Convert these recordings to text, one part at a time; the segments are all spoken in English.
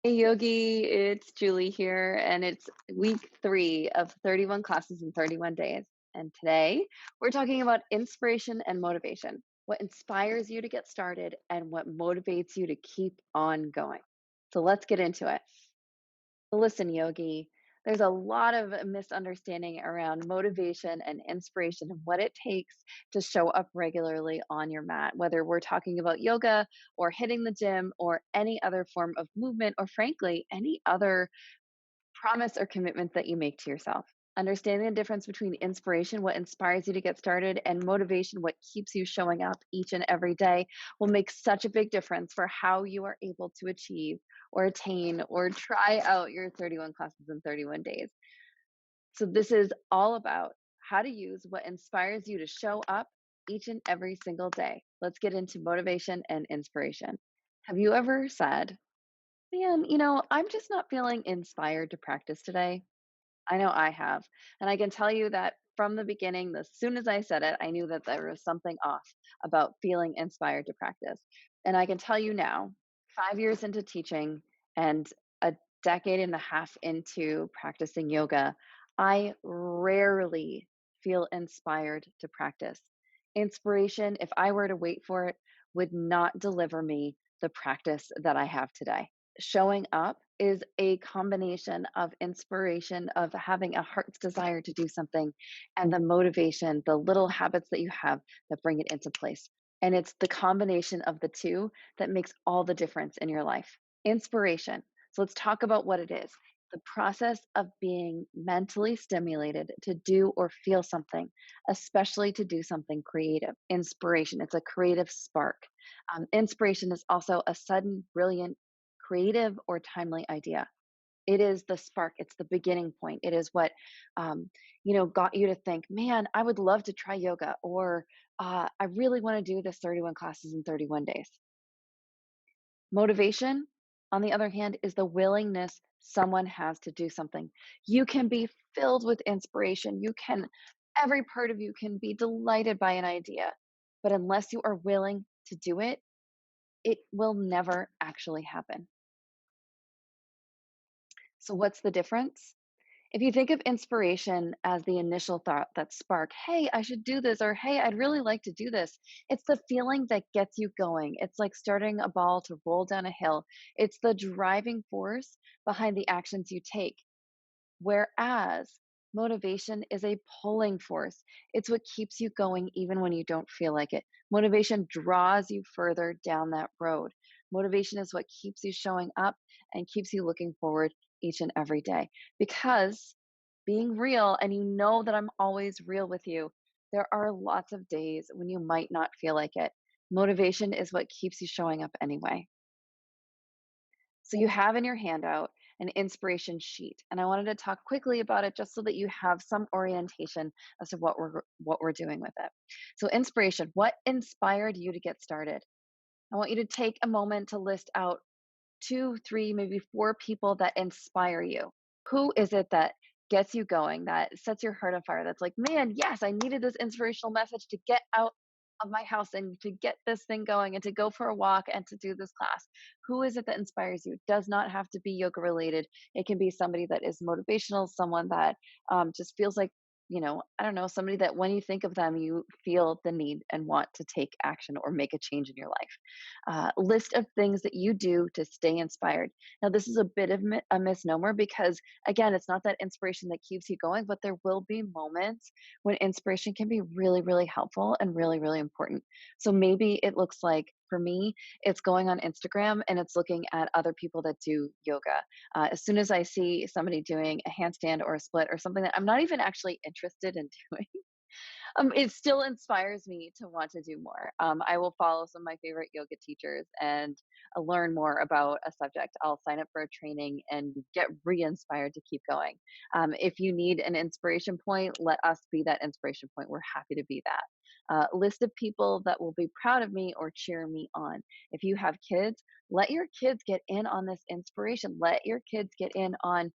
Hey Yogi, it's Julie here, and it's week 3 of 31 classes in 31 days. And today we're talking about inspiration and motivation, what inspires you to get started and what motivates you to keep on going. So let's get into it. Listen, Yogi, there's a lot of misunderstanding around motivation and inspiration and what it takes to show up regularly on your mat, whether we're talking about yoga or hitting the gym or any other form of movement, or frankly, any other promise or commitment that you make to yourself. Understanding the difference between inspiration, what inspires you to get started, and motivation, what keeps you showing up each and every day, will make such a big difference for how you are able to achieve or attain or try out your 31 classes in 31 days. So, this is all about how to use what inspires you to show up each and every single day. Let's get into motivation and inspiration. Have you ever said, man, I'm just not feeling inspired to practice today? I know I have. And I can tell you that from the beginning, as soon as I said it, I knew that there was something off about feeling inspired to practice. And I can tell you now, 5 years into teaching and a decade and a half into practicing yoga, I rarely feel inspired to practice. Inspiration, if I were to wait for it, would not deliver me the practice that I have today. Showing up is a combination of inspiration, of having a heart's desire to do something, and the motivation, the little habits that you have that bring it into place. And it's the combination of the two that makes all the difference in your life. Inspiration. So let's talk about what it is. The process of being mentally stimulated to do or feel something, especially to do something creative. Inspiration, it's a creative spark. Inspiration is also a sudden, brilliant, creative or timely idea. It is the spark. It's the beginning point. It is what, got you to think, man, I would love to try yoga, or I really want to do this 31 classes in 31 days. Motivation, on the other hand, is the willingness someone has to do something. You can be filled with inspiration. Every part of you can be delighted by an idea, but unless you are willing to do it, it will never actually happen. So, what's the difference? If you think of inspiration as the initial thought, that spark, hey, I should do this, or hey, I'd really like to do this, it's the feeling that gets you going. It's like starting a ball to roll down a hill. It's the driving force behind the actions you take. Whereas motivation is a pulling force, it's what keeps you going even when you don't feel like it. Motivation draws you further down that road. Motivation is what keeps you showing up and keeps you looking forward each and every day. Because being real, and you know that I'm always real with you, there are lots of days when you might not feel like it. Motivation is what keeps you showing up anyway. So you have in your handout an inspiration sheet, and I wanted to talk quickly about it just so that you have some orientation as to what we're doing with it. So inspiration, what inspired you to get started? I want you to take a moment to list out 2, 3, maybe 4 people that inspire you. Who is it that gets you going, that sets your heart on fire, that's like, "Man, yes, I needed this inspirational message to get out of my house and to get this thing going and to go for a walk and to do this class." Who is it that inspires you? It does not have to be yoga related. It can be somebody that is motivational, someone that, just feels like, I don't know, somebody that when you think of them, you feel the need and want to take action or make a change in your life. List of things that you do to stay inspired. Now, this is a bit of a misnomer because, again, it's not that inspiration that keeps you going, but there will be moments when inspiration can be really, really helpful and really, really important. So maybe it looks like, for me, it's going on Instagram and it's looking at other people that do yoga. As soon as I see somebody doing a handstand or a split or something that I'm not even actually interested in doing, it still inspires me to want to do more. I will follow some of my favorite yoga teachers and learn more about a subject. I'll sign up for a training and get re-inspired to keep going. If you need an inspiration point, let us be that inspiration point. We're happy to be that. list of people that will be proud of me or cheer me on. If you have kids, let your kids get in on this inspiration. Let your kids get in on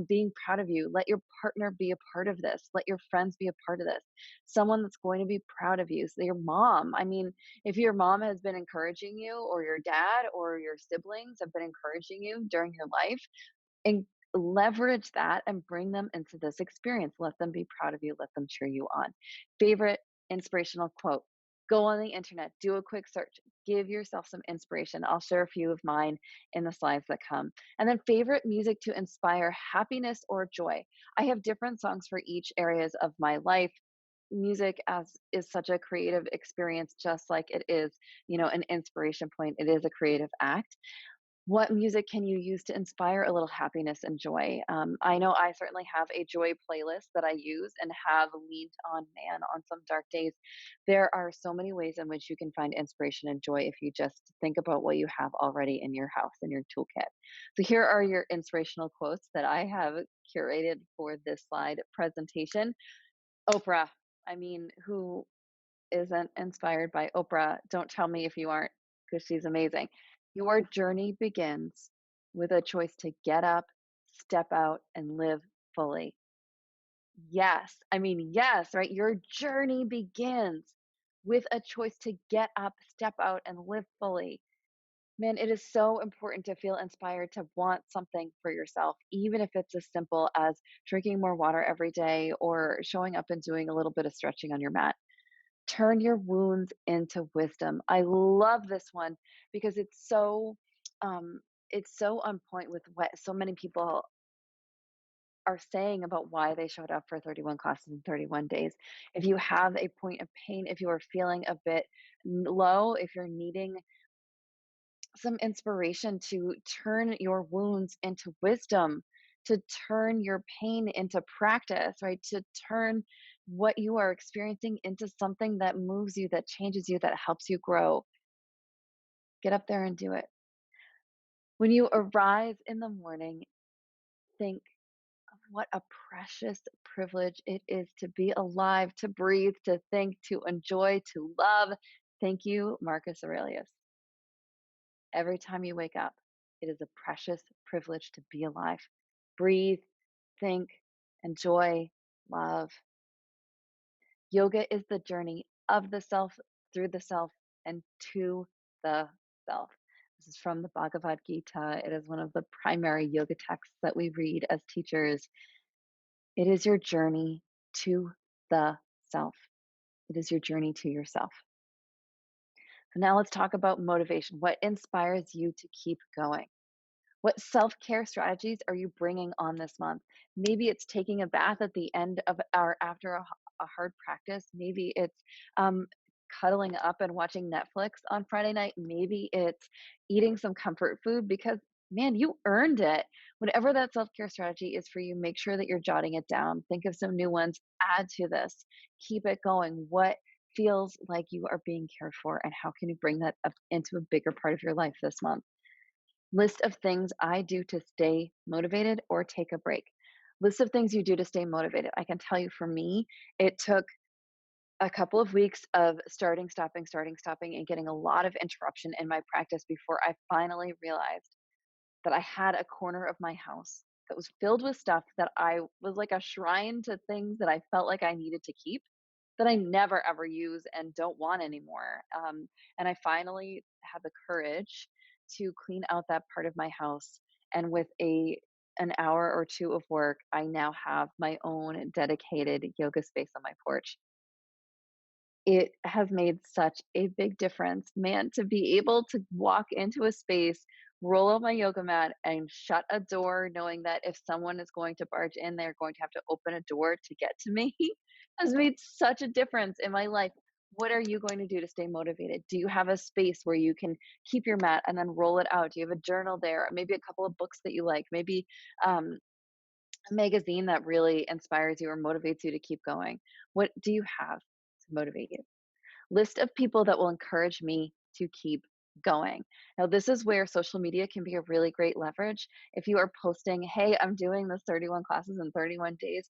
being proud of you. Let your partner be a part of this. Let your friends be a part of this. Someone that's going to be proud of you. So your mom. I mean, if your mom has been encouraging you, or your dad or your siblings have been encouraging you during your life, and leverage that and bring them into this experience. Let them be proud of you. Let them cheer you on. Favorite inspirational quote. Go on the internet, do a quick search, give yourself some inspiration. I'll share a few of mine in the slides that come. And then favorite music to inspire happiness or joy. I have different songs for each areas of my life. Music as is such a creative experience, just like it is, an inspiration point. It is a creative act. What music can you use to inspire a little happiness and joy? I know I certainly have a joy playlist that I use and have leaned on, man, on some dark days. There are so many ways in which you can find inspiration and joy if you just think about what you have already in your house, in your toolkit. So here are your inspirational quotes that I have curated for this slide presentation. Oprah. I mean, who isn't inspired by Oprah? Don't tell me if you aren't, because she's amazing. Your journey begins with a choice to get up, step out, and live fully. Yes. I mean, yes, right? Your journey begins with a choice to get up, step out, and live fully. Man, it is so important to feel inspired to want something for yourself, even if it's as simple as drinking more water every day or showing up and doing a little bit of stretching on your mat. Turn your wounds into wisdom. I love this one because um, it's so on point with what so many people are saying about why they showed up for 31 classes in 31 days. If you have a point of pain, if you are feeling a bit low, if you're needing some inspiration to turn your wounds into wisdom, to turn your pain into practice, right? To turn what you are experiencing into something that moves you, that changes you, that helps you grow. Get up there and do it. When you arise in the morning, think of what a precious privilege it is to be alive, to breathe, to think, to enjoy, to love. Thank you, Marcus Aurelius. Every time you wake up, it is a precious privilege to be alive. Breathe, think, enjoy, love. Yoga is the journey of the self, through the self, and to the self. This is from the Bhagavad Gita. It is one of the primary yoga texts that we read as teachers. It is your journey to the self. It is your journey to yourself. So now let's talk about motivation. What inspires you to keep going? What self care strategies are you bringing on this month? Maybe it's taking a bath at the end of our after a hard practice. Maybe it's um, cuddling up and watching Netflix on Friday night. Maybe it's eating some comfort food because, man, you earned it. Whatever that self care strategy is for you, make sure that you're jotting it down. Think of some new ones, add to this, keep it going. What feels like you are being cared for, and how can you bring that up into a bigger part of your life this month? List of things I do to stay motivated or take a break. List of things you do to stay motivated. I can tell you for me, it took a couple of weeks of starting, stopping, and getting a lot of interruption in my practice before I finally realized that I had a corner of my house that was filled with stuff that I was like a shrine to things that I felt like I needed to keep that I never ever use and don't want anymore. And I finally had the courage to clean out that part of my house. And with an hour or two of work, I now have my own dedicated yoga space on my porch. It has made such a big difference, man, to be able to walk into a space, roll out my yoga mat, and shut a door, knowing that if someone is going to barge in, they're going to have to open a door to get to me, has made such a difference in my life. What are you going to do to stay motivated? Do you have a space where you can keep your mat and then roll it out? Do you have a journal there? Maybe a couple of books that you like? Maybe a magazine that really inspires you or motivates you to keep going? What do you have to motivate you? List of people that will encourage me to keep going. Now, this is where social media can be a really great leverage. If you are posting, hey, I'm doing this 31 classes in 31 days,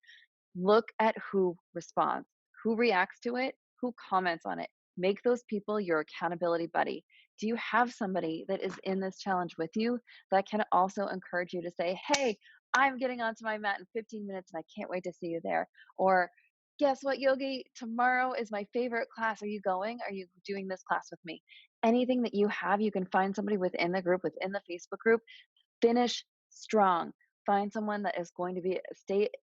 look at who responds, who reacts to it, who comments on it. Make those people your accountability buddy. Do you have somebody that is in this challenge with you that can also encourage you to say, hey, I'm getting onto my mat in 15 minutes and I can't wait to see you there? Or, guess what, Yogi? Tomorrow is my favorite class. Are you going? Are you doing this class with me? Anything that you have, you can find somebody within the group, within the Facebook group. Finish strong. Find someone that is going to be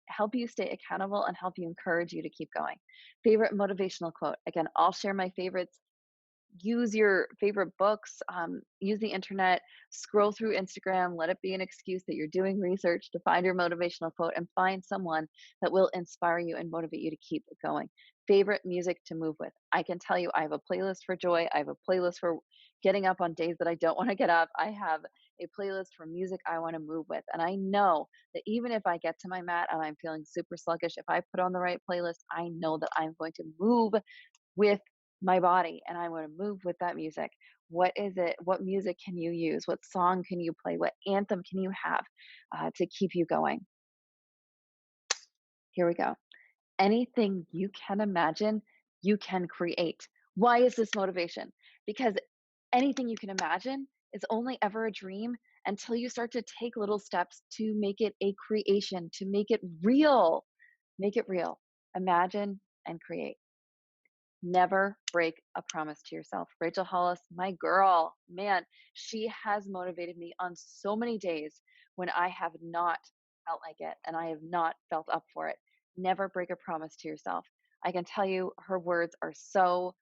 help you stay accountable and help you encourage you to keep going. Favorite motivational quote. Again, I'll share my favorites. Use your favorite books, use the internet, scroll through Instagram, let it be an excuse that you're doing research to find your motivational quote and find someone that will inspire you and motivate you to keep going. Favorite music to move with. I can tell you, I have a playlist for joy. I have a playlist for getting up on days that I don't want to get up. I have a playlist for music I want to move with. And I know that even if I get to my mat and I'm feeling super sluggish, if I put on the right playlist, I know that I'm going to move with my body and I want to move with that music. What is it? What music can you use? What song can you play? What anthem can you have to keep you going? Here we go. Anything you can imagine, you can create. Why is this motivation? Because anything you can imagine is only ever a dream until you start to take little steps to make it a creation, to make it real. Make it real. Imagine and create. Never break a promise to yourself. Rachel Hollis, my girl, man, she has motivated me on so many days when I have not felt like it and I have not felt up for it. Never break a promise to yourself. I can tell you her words are so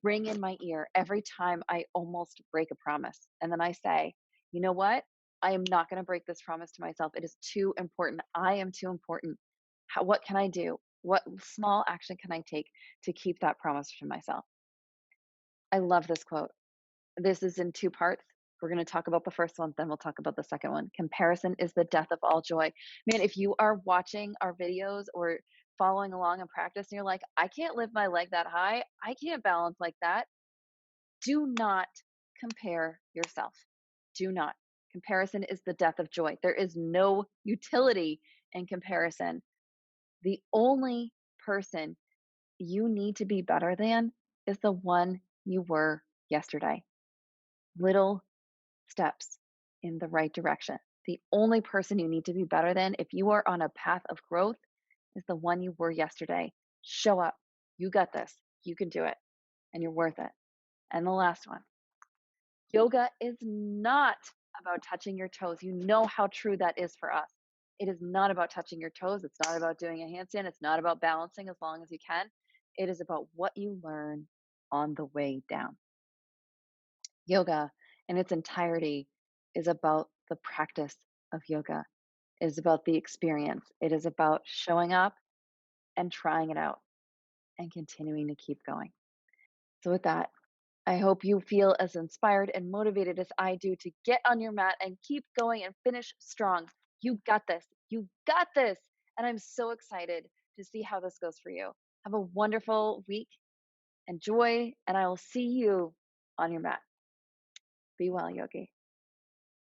ring in my ear every time I almost break a promise. And then I say, you know what? I am not going to break this promise to myself. It is too important. I am too important. What can I do? What small action can I take to keep that promise to myself? I love this quote. This is in two parts. We're going to talk about the first one, then we'll talk about the second one. Comparison is the death of all joy. Man, if you are watching our videos or following along in practice and you're like, I can't lift my leg that high, I can't balance like that, do not compare yourself. Do not. Comparison is the death of joy. There is no utility in comparison. The only person you need to be better than is the one you were yesterday. Little steps in the right direction. The only person you need to be better than, if you are on a path of growth, is the one you were yesterday. Show up. You got this. You can do it. And you're worth it. And the last one, yoga is not about touching your toes. You know how true that is for us. It is not about touching your toes. It's not about doing a handstand. It's not about balancing as long as you can. It is about what you learn on the way down. Yoga in its entirety is about the practice of yoga. It is about the experience. It is about showing up and trying it out and continuing to keep going. So with that, I hope you feel as inspired and motivated as I do to get on your mat and keep going and finish strong. You got this. You got this. And I'm so excited to see how this goes for you. Have a wonderful week. Enjoy, and I will see you on your mat. Be well, Yogi.